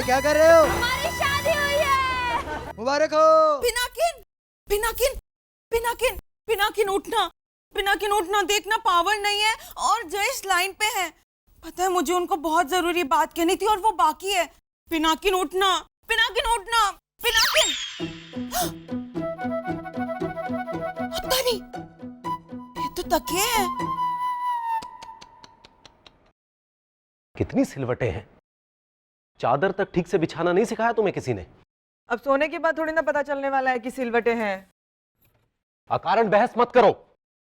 क्या कर रहे हो? हमारी शादी हुई है। मुबारक हो। पिनाकिन, पिनाकिन, पिनाकिन, पिनाकिन उठना, पिनाकिन उठना, देखना पावर नहीं है और जयेश लाइन पे है। पता है मुझे उनको बहुत जरूरी बात कहनी थी और वो बाकी है। पिनाकिन उठना, पिनाकिन उठना, पिनाकिन। पता नहीं, ये तो तकिए हैं। कितनी सिलवटें हैं। चादर तक ठीक से बिछाना नहीं सिखाया तुम्हें किसी ने? अब सोने के बाद थोड़ी ना पता चलने वाला है कि सिलवटें हैं। अकारण बहस मत करो।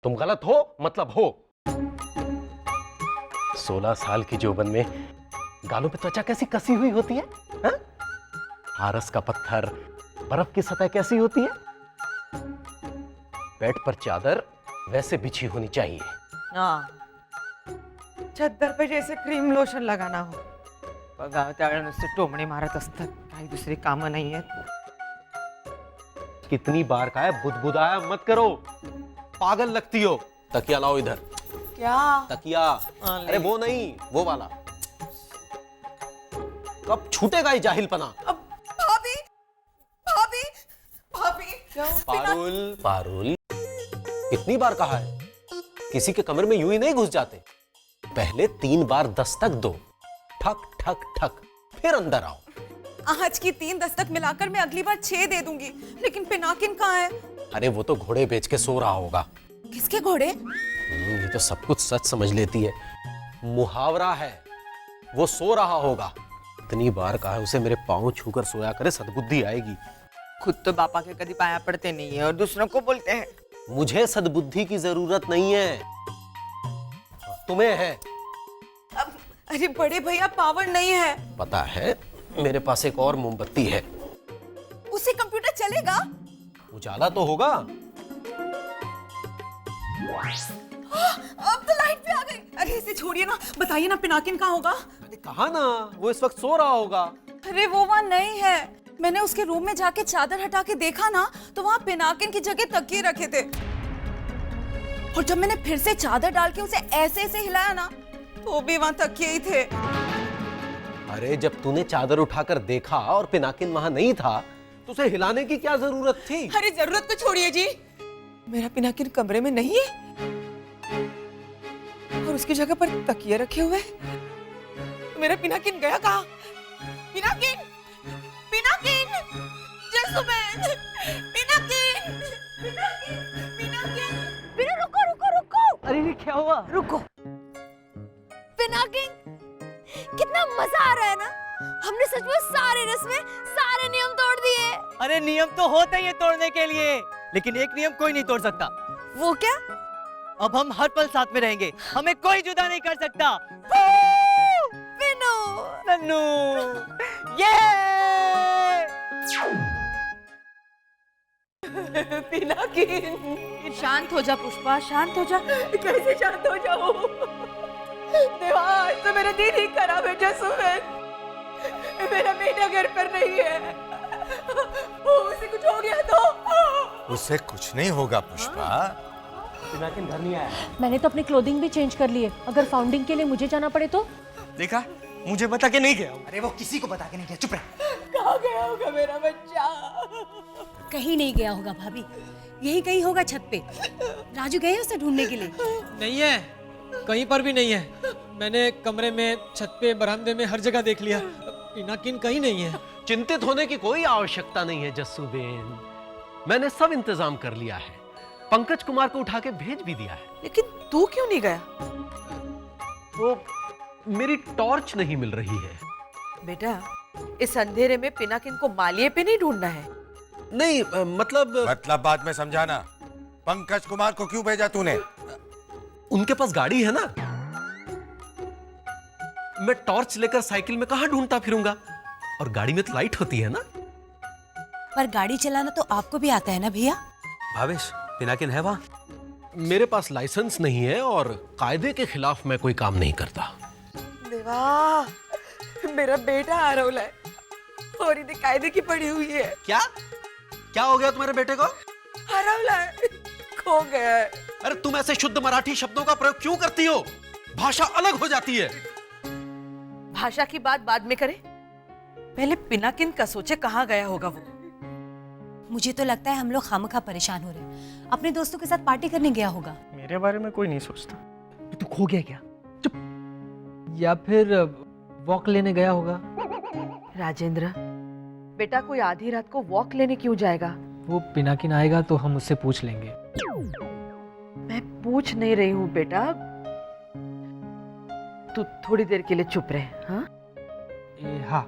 तुम गलत हो मतलब हो। 16 साल की जोबन में गालों पे त्वचा कैसी कसी हुई होती है, हा? हारस का पत्थर, बर्फ की सतह कैसी होती है? पेट पर चादर वैसे बिछी होनी चाहिए। हाँ, चद्दर पे जैसे क्रीम लोशन लगाना हो। बघा त्यावेळेला नुसते टोमणे मारत असतात, काही दुसरी कामं नाही आहेत। कितनी बार का है बुदबुदाया मत करो, पागल लगती हो। तकिया लाओ इधर। क्या? तकिया। अरे वो नहीं, वो वाला। कब छूटेगा ये जाहिलपना? अब भाभी, भाभी, भाभी। क्यों? पारुल, पारुल, कितनी बार कहा है किसी के कमरे में यूं ही नहीं घुस जाते। पहले 3 बार दस्तक दो, ठक ठक ठक, फिर अंदर आओ। आज की 3 दस्तक मिलाकर मैं अगली बार 6 दे दूंगी, लेकिन पिनाकिन कहाँ है? अरे वो तो घोड़े बेच के सो रहा होगा। किसके घोड़े? ये तो सब कुछ सच समझ लेती है। मुहावरा है, वो सो रहा होगा। इतनी बार कहा है उसे मेरे पांव छूकर सोया करे, सद्बुद्धि आएगी। खुद तो बापा के कभी पाया पड़ते नहीं है और दूसरों को बोलते हैं। मुझे सद्बुद्धि की जरूरत नहीं है, तुम्हें है। अब अरे बड़े भैया पावर नहीं है। पता है, मेरे पास एक और मोमबत्ती है। उससे कंप्यूटर चलेगा? उजाला तो होगा। अब तो लाइट भी आ गई। अरे इसे छोड़िए ना, बताइए ना पिनाकिन कहाँ होगा? अरे कहा ना, वो इस वक्त सो रहा होगा। अरे वो वहाँ नहीं है। मैंने उसके रूम में जाके चादर हटा के देखा ना, तो वहाँ पिनाकिन की जगह तकिए रखे थे। और जब मैंने फिर से चादर डाल के उसे ऐसे ऐसे हिलाया ना, तो भी वहाँ तकिए ही थे। अरे जब तूने चादर उठाकर देखा और पिनाकिन वहां नहीं था, तो उसे हिलाने की क्या जरूरत थी? अरे जरूरत को छोड़िए जी, मेरा पिनाकिन कमरे में नहीं है और उसकी जगह पर तकिए रखे हुए हैं। मेरा पिनाकिन गया कहाँ? पिनाकिन, पिनाकिन, जैसुबैन, पिनाकिन, पिनाकिन, पिनाकिन। बिना रुको रुको रुको। अरे ये क्या हुआ? रुको। पिनाकिन, कितना मजा आ रहा है ना। हमने सच में सारे रस्में, सारे नियम तोड़ दिए। अरे नियम तो होते ही है तोड़ने के लिए, लेकिन एक नियम कोई नहीं तोड़ सकता। वो क्या? अब हम हर पल साथ में रहेंगे, हमें कोई जुदा नहीं कर सकता। पिनू, नन्नू, ये पिनाकिन। शांत हो जा पुष्पा, शांत हो जा। कैसे शांत हो जाऊं? देवा, आज तो मेरा दिन ही खराब है जैसुबैन। मेरा बेटा घर पर नहीं है। उसे कुछ हो गया तो? उसे कुछ नहीं होगा पुष्पा। पिनाकिन घर नहीं आया। मैंने तो अपनी क्लोथिंग भी चेंज कर ली है। अगर फाउंडिंग के लिए मुझे जाना पड़े तो? देखा, मुझे बता के नहीं गया। अरे वो किसी को बता के नहीं गया, चुप रह। कहाँ गया होगा मेरा बच्चा? कहीं नहीं गया होगा भाभी, यही कहीं होगा छत पे। राजू गए उसे ढूंढने के लिए? नहीं है, कहीं पर भी नहीं है। मैंने कमरे में, छत पे, बरामदे में, हर जगह देख लिया। पिनाकिन कहीं नहीं है। चिंतित होने की कोई आवश्यकता नहीं है जस्सूबेन, मैंने सब इंतजाम कर लिया है। पंकज कुमार को उठा के भेज भी दिया है। लेकिन तू क्यों नहीं गया? वो मेरी टॉर्च नहीं मिल रही है। बेटा, इस अंधेरे में पिनाकिन को मालिये पे नहीं ढूंढना है। नहीं मतलब बाद में समझाना। पंकज कुमार को क्यों भेजा तूने? उनके पास गाड़ी है ना, मैं टॉर्च लेकर साइकिल में कहां ढूंढता फिरूंगा, और गाड़ी में तो लाइट होती है ना। पर गाड़ी चलाना तो आपको भी आता है ना भैया? भावेश, पिनाकिन है वहां? मेरे पास लाइसेंस नहीं है और कायदे के खिलाफ मैं कोई काम नहीं करता। देवा, मेरा बेटा आरोल है और इन्हें कायदे की पड़ी हुई है। क्या क्या हो गया तुम्हारे बेटे को? आरोल है, खो गया है। अरे तुम ऐसे शुद्ध मराठी शब्दों का प्रयोग क्यों करती हो? भाषा अलग हो जाती है। भाषा की बात बाद में करें, पहले पिनाकिन का सोचे कहाँ गया होगा वो। मुझे तो लगता है हम लोग खामखा परेशान हो रहे हैं। अपने दोस्तों के साथ पार्टी करने गया होगा। मेरे बारे में कोई नहीं सोचता। तू खो गया क्या? या फिर वॉक लेने गया होगा। राजेंद्र, बेटा कोई आधी रात को वॉक लेने क्यों जाएगा? वो पिनाकिन आएगा तो हम उससे पूछ लेंगे। मैं पूछ नहीं रही हूँ बेटा, तू थोड़ी देर के लिए चुप रहे। हाँ, हाँ।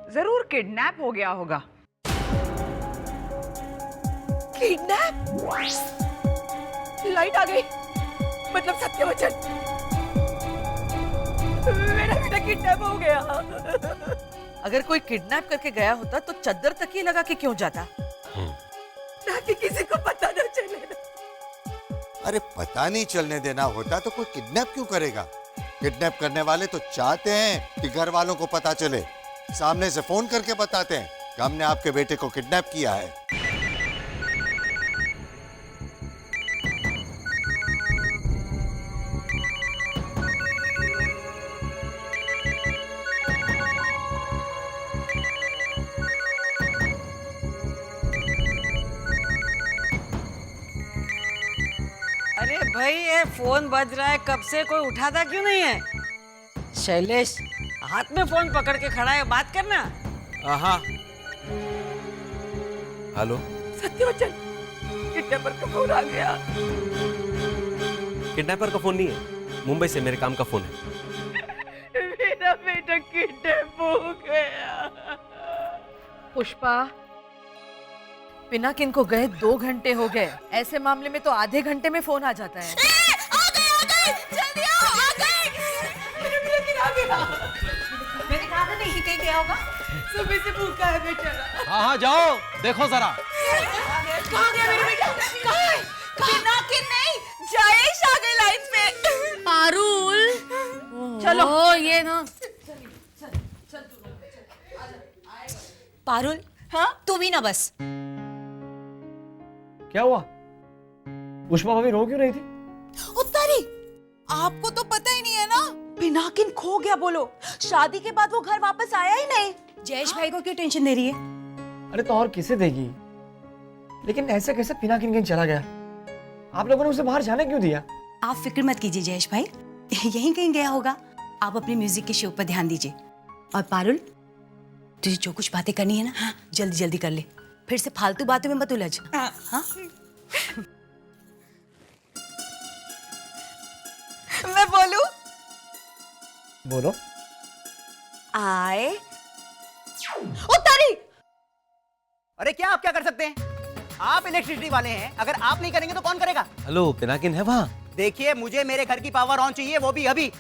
जरूर किडनैप हो गया होगा। किडनैप? लाइट आ गई, मतलब सत्यवचन, मेरा बेटा किडनैप हो गया। अगर कोई किडनैप करके गया होता तो चद्दर तक ही लगा के क्यों जाता, ताकि किसी को पता न चले। अरे पता नहीं चलने देना होता तो कोई किडनैप क्यों करेगा? किडनैप करने वाले तो चाहते हैं कि घर वालों को पता चले, सामने से फोन करके बताते हैं कि हमने आपके बेटे को किडनैप किया है। अरे भाई, ये फोन बज रहा है कब से, कोई उठाता क्यों नहीं है? शैलेश, हाथ में फोन पकड़ के खड़ा है, बात करना। हाँ। हेलो। सत्यवचन, किडनैपर का फोन आ गया। किडनैपर का फोन नहीं है, मुंबई से मेरे काम का फोन है। मेरा बेटा किडनैप हो गया। पुष्पा, पिनाकिन को गए 2 घंटे हो गए। ऐसे मामले में तो आधे घंटे में फोन आ जाता है। जल्दी आओ, आ गए। मैंने कहा था नहीं कहीं गया होगा। सुबह से भूखा है बेचारा। हाँ, जाओ देखो जरा। कहाँ गया मेरा बेटा? कहाँ है? पिनाकिन नहीं, जयेश आ गए लाइन पे। पारुल, चलो। ओ ये ना। पारुल, हाँ, तू भी ना बस। क्या हुआ? पुष्पा भाभी रो क्यों रही थी? उत्तरी, आपको तो पता ही नहीं है ना, पिनाकिन खो गया। बोलो, शादी के बाद वो घर वापस आया ही नहीं। जयेश भाई को क्यों टेंशन दे रही है? अरे तो और किसे देगी? लेकिन ऐसे कैसे पिनाकिन कहीं चला गया? आप लोगों ने उसे बाहर जाने क्यों दिया? आप फिक्र मत कीजिए जयेश भाई, यहीं कहीं गया होगा। आप अपने म्यूजिक के शो पर ध्यान दीजिए। और पारुल, तुझे जो कुछ बातें करनी है ना, जल्दी जल्दी कर ले। फिर से फालतू बातों में मत उलझ। हाँ? मैं बोलूं? बोलो। आए उत्तरी। अरे क्या, आप क्या कर सकते हैं? आप इलेक्ट्रिसिटी वाले हैं, अगर आप नहीं करेंगे तो कौन करेगा? हेलो, पिनाकिन है वहाँ? देखिए, मुझे मेरे घर की पावर ऑन चाहिए, वो भी अभी।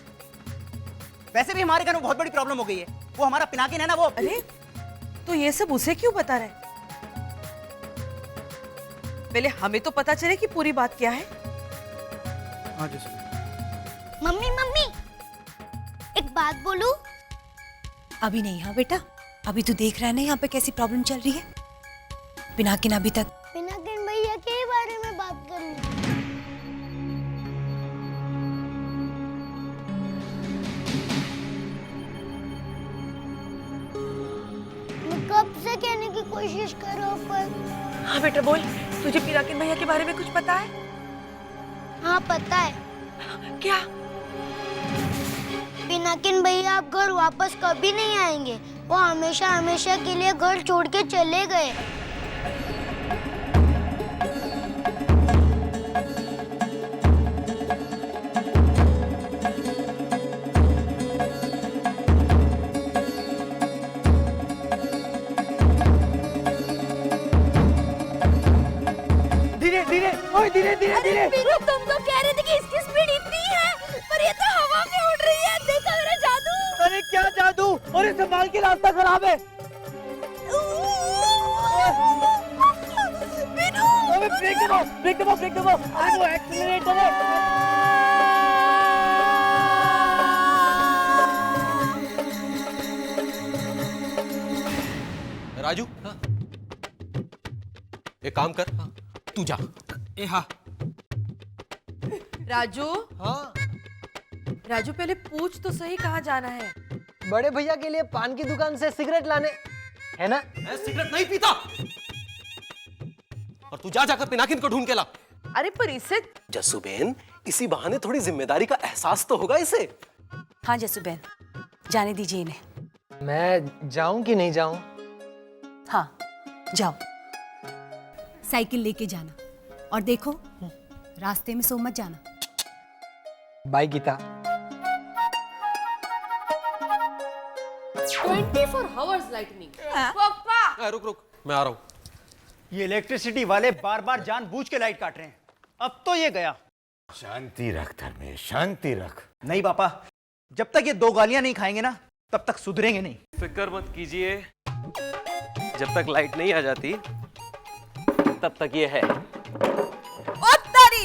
वैसे भी हमारे घर में बहुत बड़ी प्रॉब्लम हो गई है। वो हमारा पिनाकिन है ना, वो। अरे तो ये सब उसे क्यों बता रहे? पहले हमें तो पता चले कि पूरी बात क्या है। मम्मी मम्मी, एक बात बोलूं? अभी नहीं। हाँ बेटा, अभी तू देख रहा है ना यहाँ पे कैसी प्रॉब्लम चल रही है। पिनाकिन अभी तक पिनाकिन भैया के बारे में बात करनी। मैं कब से कहने की कोशिश कर रहा हूँ पर। हाँ बेटा बोल, तुझे पिनाकिन भैया के बारे में कुछ पता है? हाँ पता है। क्या? पिनाकिन भैया आप घर वापस कभी नहीं आएंगे। वो हमेशा हमेशा के लिए घर छोड़ के चले गए। धीरे धीरे, ओए धीरे धीरे धीरे। तुम तो कह रहे थे कि इसकी स्पीड इतनी है, पर ये तो हवा में उड़ रही है। देखा मेरा जादू? अरे क्या जादू? और इस संभाल के, रास्ता खराब है। अबे ब्रेक दबाओ, ब्रेक दबाओ, ब्रेक दबाओ। अरे वो एक्सीलरेटर है। राजू, एक काम कर, तू जा। हाँ। राजू, हाँ। राजू पहले पूछ तो सही कहाँ जाना है। बड़े भैया के लिए पान की दुकान से सिगरेट लाने, है ना? मैं सिगरेट नहीं पीता। और तू जा जाकर पिनाकिन को ढूंढ के ला। अरे पर इसे जसूबेन, इसी बहाने थोड़ी जिम्मेदारी का एहसास तो होगा इसे। हाँ जसूबेन, जाने दीजिए इन्हें। मैं जाऊं कि नहीं जाऊं? हाँ जाओ, साइकिल लेके जाना और देखो रास्ते में सो मत जाना। बाय गीता। 24 hours lightning. पापा रुक रुक, मैं आ रहा हूं। ये इलेक्ट्रिसिटी वाले बार बार जानबूझ के लाइट काट रहे हैं। अब तो ये गया। शांति रख धर्मेश, शांति रख। नहीं पापा, जब तक ये 2 गालियां नहीं खाएंगे ना, तब तक सुधरेंगे नहीं। फिक्र मत कीजिए, जब तक लाइट नहीं आ जाती तब तक ये है। ओ तारी,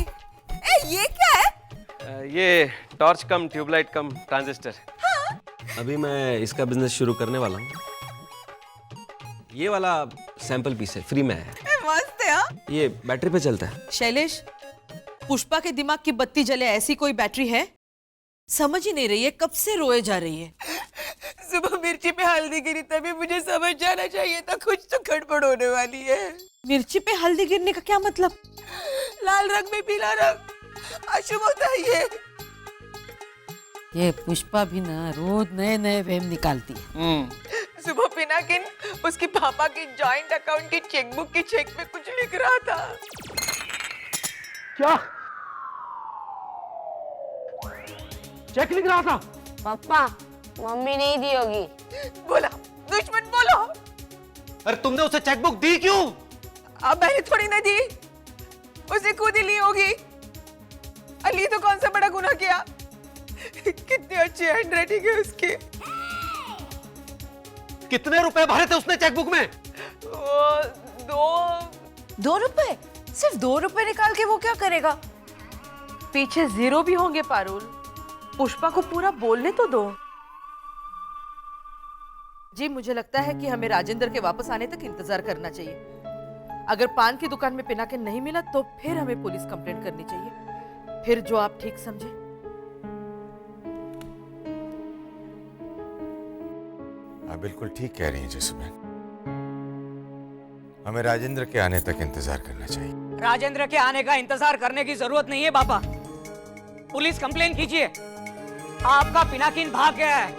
ये क्या है? ये टॉर्च कम ट्यूबलाइट कम ट्रांजिस्टर। हाँ? अभी मैं इसका बिजनेस शुरू करने वाला हूँ। ये वाला सैंपल पीस है, फ्री में है। मस्त है। हाँ? ये बैटरी पे चलता है। शैलेश, पुष्पा के दिमाग की बत्ती जले ऐसी कोई बैटरी है? समझ ही नहीं रही है, कब से रोए जा रही है। सुबह मिर्ची पे हल्दी गिरी तभी मुझे समझ जाना चाहिए था कुछ तो गड़बड़ होने वाली है। मिर्ची पे हल्दी गिरने का क्या मतलब? लाल रंग में पीला रंग अशुभ होता है ये पुष्पा भी ना रोज नए नए वहम निकालती है। सुबह पिनाकिन उसके पापा के जॉइंट अकाउंट की चेकबुक की चेक में कुछ लिख रहा था। क्या चेक लिख रहा था? पापा मम्मी नहीं दी होगी। बोला दुश्मन बोलो। अरे तुमने उसे चेकबुक दी क्यों? अब मैंने थोड़ी ना दी, उसे खुद ही ली होगी। अली तो कौन सा बड़ा गुनाह किया। कितने अच्छे हैंडराइटिंग है उसकी। कितने रुपए भरे थे उसने चेकबुक में? वो 2 रुपए? सिर्फ 2 रुपए निकाल के वो क्या करेगा? पीछे 0 भी होंगे पारुल। पुष्पा को पूरा बोलने तो दो। जी मुझे लगता है कि हमें राजेंद्र के वापस आने तक इंतजार करना चाहिए। अगर पान की दुकान में पिनाकिन नहीं मिला तो फिर हमें पुलिस कंप्लेंट करनी चाहिए। फिर जो आप ठीक समझे। आप बिल्कुल ठीक कह रही हैं जसूबेन, हमें राजेंद्र के आने तक इंतजार करना चाहिए। राजेंद्र के आने का इंतजार करने की जरूरत नहीं है पापा। पुलिस कंप्लेन कीजिए, आपका पिनाकिन भाग गया है।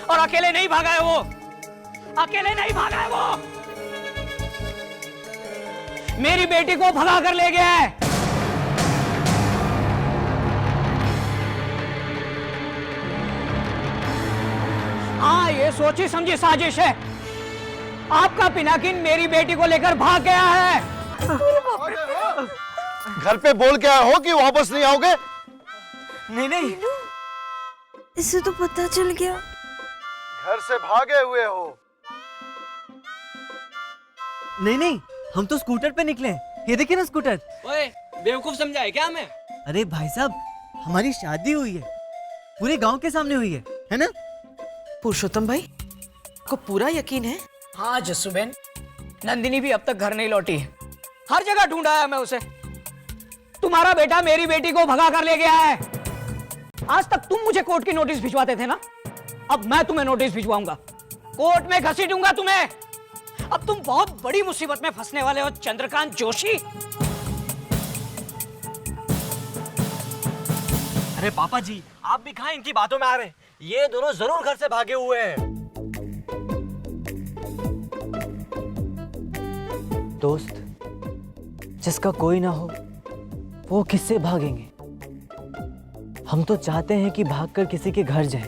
और अकेले नहीं भागा है वो, अकेले नहीं भागा है वो, मेरी बेटी को भगा कर ले गया है। हाँ, ये सोची समझी साजिश है। आपका पिनाकिन मेरी बेटी को लेकर भाग गया है। घर पे बोल के आए हो कि वापस नहीं आओगे? नहीं नहीं, इसे तो पता चल गया। घर से भागे हुए हो? नहीं नहीं, हम तो स्कूटर पे निकले। ये देखिए ना स्कूटर। ओए, बेवकूफ समझा है क्या हमें? अरे भाई साहब, हमारी शादी हुई है, पूरे गांव के सामने हुई है ना? पुरुषोत्तम भाई को पूरा यकीन है? हाँ जसूबेन, नंदिनी भी अब तक घर नहीं लौटी है। हर जगह ढूंढा है मैं उसे। तुम्हारा बेटा मेरी बेटी को भगा कर ले गया है। आज तक तुम मुझे कोर्ट की नोटिस भिजवाते थे ना, अब मैं तुम्हें नोटिस भिजवाऊंगा, कोर्ट में घसीटूंगा तुम्हें। अब तुम बहुत बड़ी मुसीबत में फंसने वाले हो चंद्रकांत जोशी। अरे पापा जी, आप भी कहां इनकी बातों में आ रहे हैं? ये दोनों जरूर घर से भागे हुए हैं। दोस्त, जिसका कोई ना हो वो किससे भागेंगे? हम तो चाहते हैं कि भागकर किसी के घर जाएं,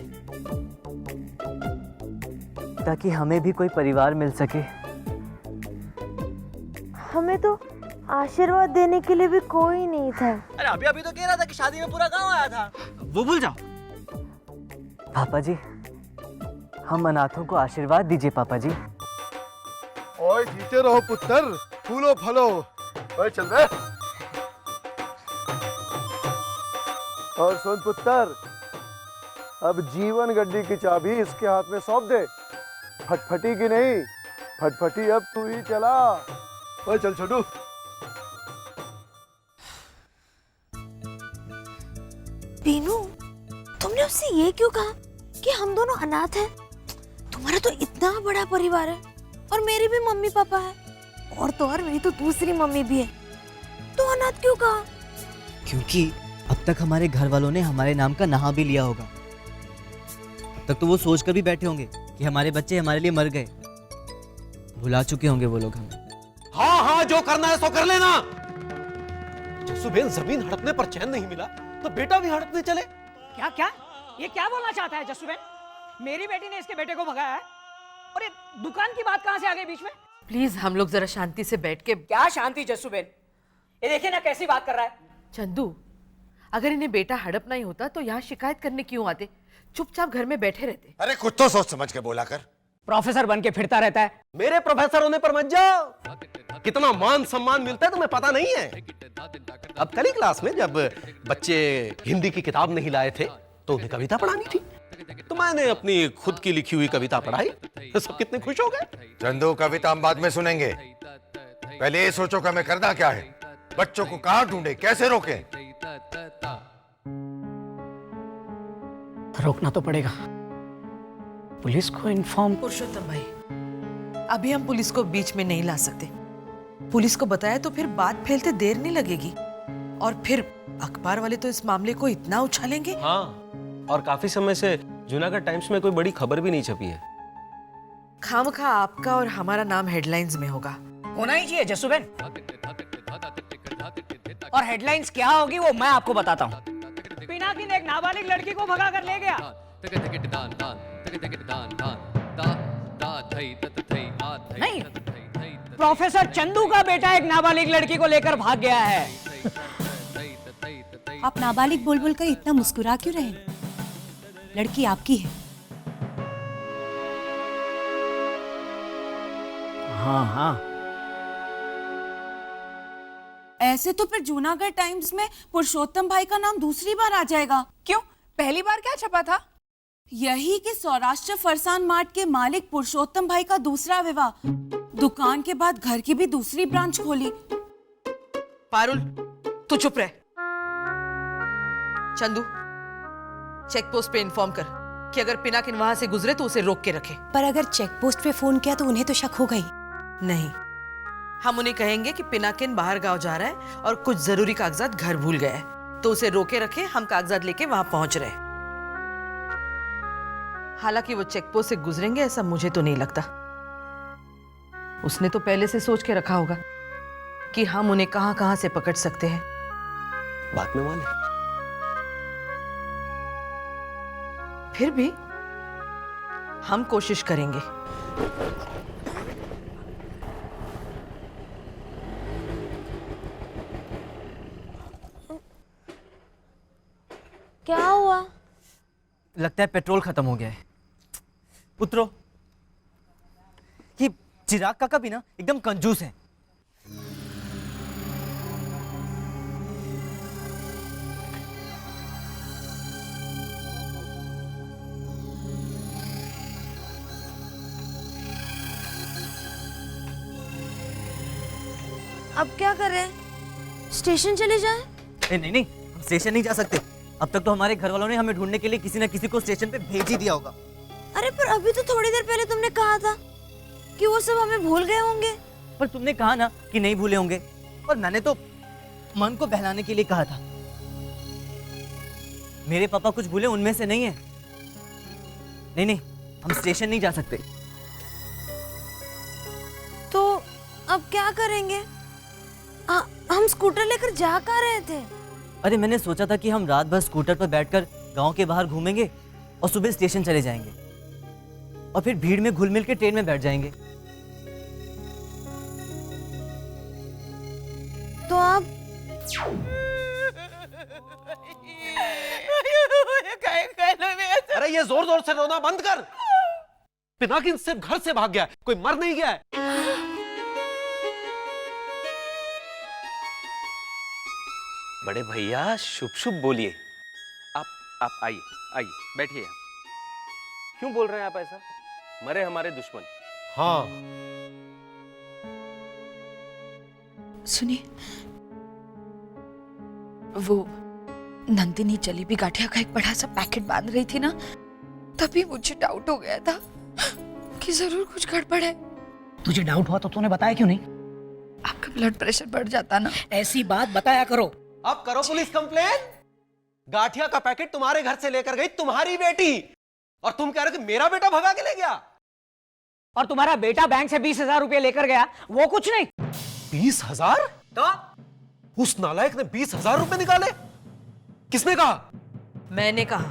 ताकि हमें भी कोई परिवार मिल सके। हमें तो आशीर्वाद देने के लिए भी कोई नहीं था। अरे अभी अभी तो कह रहा था कि शादी में पूरा गांव आया था। वो भूल जाओ। पापा जी, हम अनाथों को आशीर्वाद दीजिए पापा जी। ओए जीते रहो पुत्र, फूलो फलो। ओए चल बे। और सुन पुत्र, अब जीवन गड्डी की चाबी इसके हाथ में सौंप दे। फटफटी की नहीं, फटफटी अब तू ही चला। ओए चल छोटू। पीनू, तुम तुमने उससे ये क्यों कहा कि हम दोनों अनाथ हैं? तुम्हारा तो इतना बड़ा परिवार है और मेरे भी मम्मी पापा है, और तो और मेरी तो दूसरी मम्मी भी है, तो अनाथ क्यों कहा? क्योंकि अब तक हमारे घर वालों ने हमारे नाम का नहा भी लिया होगा। अब तक तो वो सोच कर भी बैठे होंगे कि हमारे बच्चे हमारे लिए मर गए। भुला चुके होंगे वो लोग हमें। हाँ हाँ, जो करना है सो कर लेना। जसुबेन, जमीन हड़पने पर चैन नहीं मिला तो बेटा भी हड़पने चले। क्या क्या ये क्या बोलना चाहता है जस्सुबेन? मेरी बेटी ने इसके बेटे को भगाया है और ये दुकान की बात कहां से आ गई बीच में? प्लीज हम लोग जरा शांति से बैठ के। क्या शांति जस्सुबेन? ये देखिए ना कैसी बात कर रहा है। चंदू, अगर इन्हें बेटा हड़प नहीं होता तो यहाँ शिकायत करने क्यों आते? चुपचाप घर में बैठे रहते। अरे कुछ तो सोच समझ के बोला कर। प्रोफेसर बन के फिरता रहता है। मेरे प्रोफेसर होने पर मत जाओ। कितना मान सम्मान मिलता है तुम्हें पता नहीं है। अब कल ही क्लास में जब बच्चे हिंदी की किताब नहीं लाए थे तो उन्हें कविता पढ़ानी थी, तो मैंने अपनी खुद की लिखी हुई कविता पढ़ाई। सब कितने खुश हो गए। चंदू, कविता हम बाद में सुनेंगे, पहले ये सोचो कि हमें करना क्या है। बच्चों को कहां ढूंढे, कैसे रोके? रोकना तो पड़ेगा। पुलिस को इन्फॉर्म। पुरुषोत्तम भाई, अभी हम पुलिस को बीच में नहीं ला सकते। पुलिस को बताया तो फिर बात फैलते देर नहीं लगेगी, और फिर अखबार वाले तो इस मामले को इतना उछालेंगे। हाँ, और काफी समय से जूनागढ़ टाइम्स में कोई बड़ी खबर भी नहीं छपी है। खामखा आपका और हमारा नाम हेडलाइंस में होगा। होना ही चाहिए जस्सुबेन। और हेडलाइंस क्या होगी वो मैं आपको बताता हूँ। पिनाकिन एक नाबालिग लड़की को भगा कर ले गया। नहीं, प्रोफेसर चंदू का बेटा एक नाबालिग लड़की को लेकर भाग गया है। आप नाबालिग बोल बोल कर इतना मुस्कुरा क्यों रहे? लड़की आपकी है। हाँ हाँ, ऐसे तो फिर जूनागढ़ टाइम्स में पुरुषोत्तम भाई का नाम दूसरी बार आ जाएगा। क्यों? पहली बार क्या छपा था? यही कि सौराष्ट्र फरसान मार्ट के मालिक पुरुषोत्तम भाई का दूसरा विवाह, दुकान के बाद घर की भी दूसरी ब्रांच खोली। पारुल, तू चुप रह। चंदू, चेक पोस्ट पे इन्फॉर्म कर कि अगर पिनाकिन वहां से गुजरे तो उसे रोक के रखे। पर अगर चेक पोस्ट पे फोन किया तो उन्हें तो शक होगा ही। नहीं, हम उन्हें कहेंगे कि पिनाकिन बाहर गांव जा रहा है और कुछ जरूरी कागजात घर भूल गया है, तो उसे रोके रखे, हम कागजात लेके वहां पहुंच रहे हैं। हालांकि वो चेक पोस्ट से गुजरेंगे ऐसा मुझे तो नहीं लगता। उसने तो पहले से सोच के रखा होगा कि हम उन्हें कहां कहां से पकड़ सकते हैं। बात में मान। फिर भी हम कोशिश करेंगे। क्या हुआ? लगता है पेट्रोल खत्म हो गया है। उतरो। ये चिराग काका भी ना एकदम कंजूस है। अब क्या करें? स्टेशन चले जाएं? नहीं नहीं, हम स्टेशन नहीं जा सकते। अब तक तो हमारे घर वालों ने हमें ढूंढने के लिए किसी न किसी को स्टेशन पे भेज ही दिया होगा। अरे पर अभी तो थोड़ी देर पहले तुमने कहा था कि वो सब हमें भूल गए होंगे। पर तुमने कहा ना कि नहीं भूले होंगे, और मैंने तो मन को बहलाने के लिए कहा था। मेरे पापा कुछ भूले उनमें से नहीं है। नहीं नहीं, हम स्टेशन नहीं जा सकते। तो अब क्या करेंगे? हम स्कूटर लेकर जा कहाँ रहे थे? अरे मैंने सोचा था कि हम रात भर स्कूटर पर बैठकर गांव के बाहर घूमेंगे और सुबह स्टेशन चले जाएंगे और फिर भीड़ में घुल मिल के ट्रेन में बैठ जाएंगे। तो आप अरे ये जोर जोर से रोना बंद कर। पिनाकिन सिर्फ घर से भाग गया, कोई मर नहीं गया है। बड़े भैया शुभ शुभ बोलिए। आप आइए आइए बैठिए। क्यों बोल रहे हैं आप ऐसा? मरे हमारे दुश्मन। हाँ, सुनिए, वो नंदिनी जलेबी गाठिया का एक बड़ा सा पैकेट बांध रही थी ना, तभी मुझे डाउट हो गया था कि जरूर कुछ गड़बड़ है। तुझे डाउट हुआ तो तूने बताया क्यों नहीं? आपका ब्लड प्रेशर बढ़ जाता ना। ऐसी बात बताया करो। अब करो पुलिस कंप्लेन। गाठिया का पैकेट तुम्हारे घर से लेकर गई तुम्हारी बेटी, और तुम कह रहे हो कि मेरा बेटा भगा के ले गया। और तुम्हारा बेटा बैंक से 20,000 रुपए लेकर गया, वो कुछ नहीं। 20,000? तो उस नालायक ने 20,000 रुपए निकाले? किसने कहा? मैंने कहा।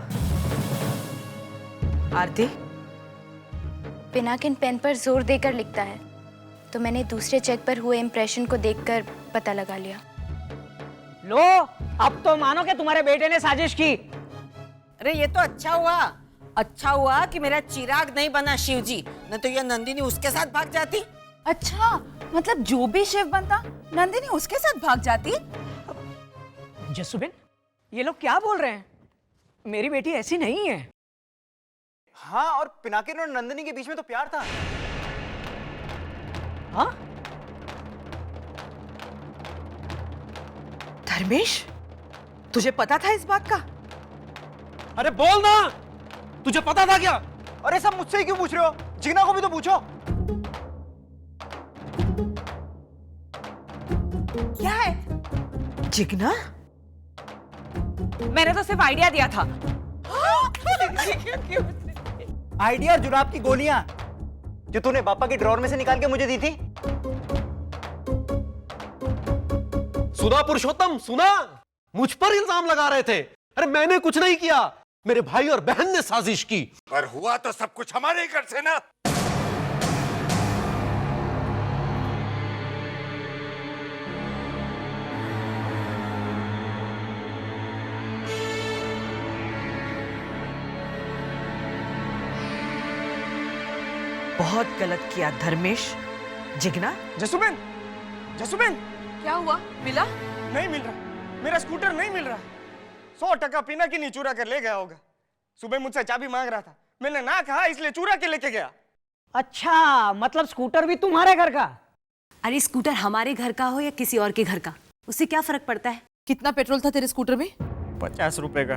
आरती, पिनाकिन पेन पर जोर देकर लिखता है, तो मैंने दूसरे चेक पर हुए इंप्रेशन को देखकर पता लगा लिया। लो, अब तो मानो कि तुम्हारे बेटे ने साजिश की। अरे ये तो अच्छा हुआ कि मेरा चिराग नहीं बना शिव जी, न तो ये नंदिनी उसके साथ भाग जाती। अच्छा, मतलब जो भी शिव बनता नंदिनी उसके साथ भाग जाती। जसुबेन, ये लोग क्या बोल रहे हैं? मेरी बेटी ऐसी नहीं है। हाँ, और पिनाकिन और नंदिनी के बीच में तो प्यार था। हाँ? धर्मेश, तुझे पता था इस बात का? अरे बोल ना, तुझे पता था क्या? अरे सब मुझसे ही क्यों पूछ रहे हो? जिगना को भी तो पूछो। क्या है? जिगना? मैंने तो सिर्फ आइडिया दिया था। आइडिया और जुराब की गोलियां जो तूने पापा की ड्रॉर में से निकाल के मुझे दी थी। सुना पुरुषोत्तम, सुना? मुझ पर इल्जाम लगा रहे थे। अरे मैंने कुछ नहीं किया, मेरे भाई और बहन ने साजिश की। पर हुआ तो सब कुछ हमारे ही घर से ना। बहुत गलत किया धर्मेश। जिगना? जसुबेन, जसुबेन, क्या हुआ? मिला? नहीं मिल रहा, मेरा स्कूटर नहीं मिल रहा। 100% पिनाकिन ही चुरा कर ले गया होगा। सुबह मुझसे चाबी मांग रहा था, मैंने ना कहा, इसलिए चुरा के लेके गया। अच्छा, मतलब स्कूटर भी तुम्हारे घर का? अरे स्कूटर हमारे घर का हो या किसी और के घर का, उससे क्या फर्क पड़ता है? कितना पेट्रोल था तेरे स्कूटर में? 50 रुपए का।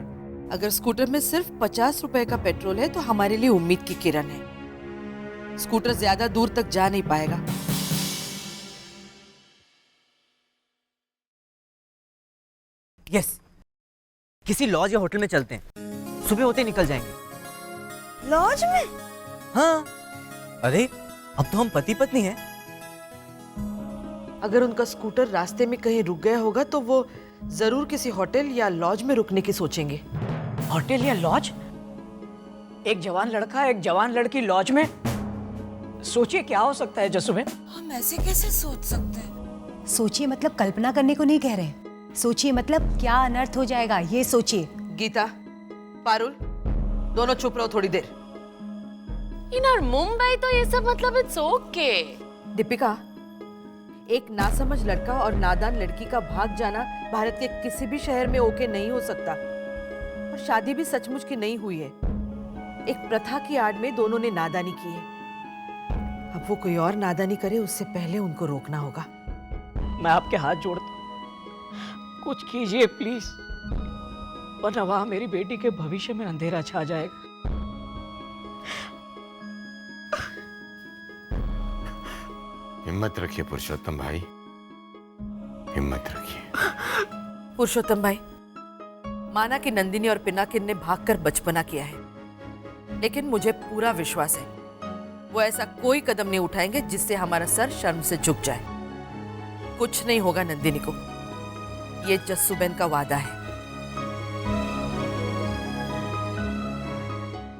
अगर स्कूटर में सिर्फ 50 रुपए का पेट्रोल है तो हमारे लिए उम्मीद की किरण है। स्कूटर ज्यादा दूर तक जा नहीं पाएगा। यस, किसी लॉज या होटल में चलते हैं, सुबह होते निकल जाएंगे। लॉज में? हाँ, अरे अब तो हम पति पत्नी हैं। अगर उनका स्कूटर रास्ते में कहीं रुक गया होगा तो वो जरूर किसी होटल या लॉज में रुकने की सोचेंगे। होटल या लॉज? एक जवान लड़का एक जवान लड़की लॉज में? सोचिए क्या हो सकता है जसुबेन? हम ऐसे कैसे सोच सकते हैं? सोचिए मतलब कल्पना करने को नहीं कह रहे, सोचिए मतलब क्या अनर्थ हो जाएगा ये सोचिए। गीता, पारुल, दोनों चुप रहो थोड़ी देर। इन और मुंबई तो ये सब मतलब इट्स ओके। दीपिका, एक नासमझ लड़का और नादान लड़की का भाग जाना भारत के किसी भी शहर में ओके नहीं हो सकता। और शादी भी सचमुच की नहीं हुई है, एक प्रथा की आड़ में दोनों ने नादानी की है। अब वो कोई और नादानी करे उससे पहले उनको रोकना होगा। मैं आपके हाथ जोड़ता हूं, कुछ कीजिए प्लीज, वरना वहां मेरी बेटी के भविष्य में अंधेरा छा जाएगा। हिम्मत रखिए पुरुषोत्तम भाई, हिम्मत रखिए। पुरुषोत्तम भाई, माना कि नंदिनी और पिनाकिन ने भागकर बचपना किया है, लेकिन मुझे पूरा विश्वास है वो ऐसा कोई कदम नहीं उठाएंगे जिससे हमारा सर शर्म से झुक जाए। कुछ नहीं होगा नंदिनी को, ये जस्सूबेन का वादा है।